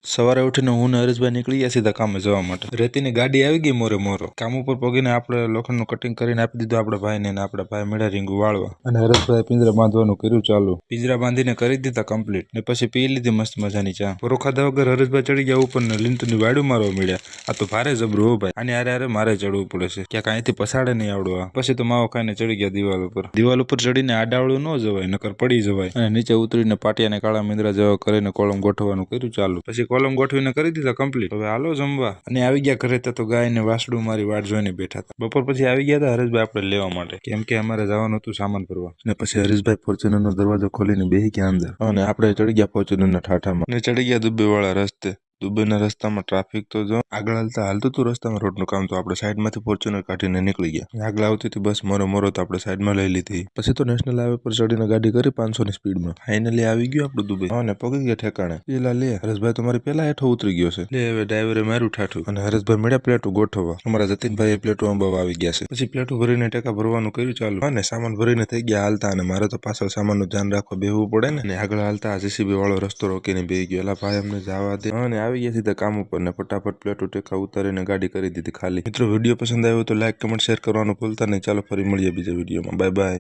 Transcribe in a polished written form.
સવારે ઉઠીને હું ને હરેશભાઈ નીકળી ગયા સીધા કામે જવા માટે. રેતીની ગાડી આવી ગઈ મોરે મોરો. કામ ઉપર પગીને આપણે લોખંડનું કટિંગ કરીને આપી દીધું આપણા ભાઈને, ને આપણા ભાઈ મેળા રીંગુ વાળવા. અને હરેશભાઈ પિંજરા બાંધવાનું કર્યું ચાલુ. પિંજરા બાંધીને કરી દીધા કમ્પ્લીટ, ને પછી પી લીધી મસ્ત મજાની ચા. પરો ખાધા વગર હરેશભાઈ ચડી ગયા ઉપર ને લીંટની વાડું મારવા મળ્યા. આ તો ભારે જબરું હો ભાઈ. આની હારે મારે ચડવું પડે છે. ક્યાંક અહીંથી પસાડે નહીં આવડવા. પછી તો માવો ખાઈને ચડી ગયા દિવાલ ઉપર. દિવાલ ઉપર ચડીને આડાવડું ન જવાય, નકર પડી જવાય. અને નીચે ઉતરીને પાટિયાને કાળા મીંદરા જેવા કરીને કોલમ ગોઠવવાનું કર્યું ચાલુ. પછી કોલમ ગોઠવીને કરી દીધા કમ્પ્લીટ. હવે હાલો જમવા. અને આવી ગયા ઘરે તો ગાય ને વાસડું મારી વાટ જોઈને બેઠા હતા. બપોર પછી આવી ગયા હતા હરેશભાઈ આપણે લેવા માટે, કેમ કે અમારે જવાનું હતું સામાન ભરવા. ને પછી હરેશભાઈ ફોર્ચ્યુનર નો દરવાજો ખોલીને બેસી ગયા અંદર, અને આપણે ચડી ગયા ફોર્ચ્યુનર ના ઠાઠામાં, ને ચડી ગયા દુબઈ વાળા રસ્તે. દુબઈના રસ્તામાં ટ્રાફિક તો જો આગળ હાલતું હતું રસ્તામાં રોડનું કામ, તો આપણે સાઈડમાંથી ફોર્ચ્યુનર કાઢીને નીકળી ગયા. આગળ આવતી હતી બસ મોરો તો આપણે સાઈડમાં લઈ લીધી. પછી તો નેશનલ હાઈવે પર ચડીને ગાડી કરી 500 ની સ્પીડમાં. ફાઇનલી આવી ગયું આપણું દુબઈ. અને પગી ગયા ઠેકાણે. પેલા લે હરેશભાઈ તમારી પેલા હેઠો ઉતરી ગયો છે. લે હવે ડ્રાઈવરે મારું ઠાઠું, અને હરેશભાઈ મળ્યા પ્લેટો ગોઠવવા. અમારા જતીનભાઈ પ્લેટો અંબાવા આવી ગયા છે. પછી પ્લેટો ભરીને ટેકા ભરવાનું કર્યું ચાલુ. અને સામાન ભરીને થઈ ગયા હાલતા, અને મારે તો પાછળ સામાનનું ધ્યાન રાખવા બેહવું પડે ને. આગળ હાલતા જેસીબી વાળો રસ્તો રોકીને બેહી ગયો. એલા ભાઈ અમને જવા દે. અને આવી ગયા સીધા કામ ઉપર, ને ફટાફટ પ્લેટો ટેકા ઉતારીને ગાડી કરી દીધી ખાલી. મિત્રો વિડીયો પસંદ આવ્યો તો લાઈક કમેન્ટ શેર કરવાનું ભૂલતા નહીં. ચાલો ફરી મળીએ બીજા વિડીયોમાં. Bye bye.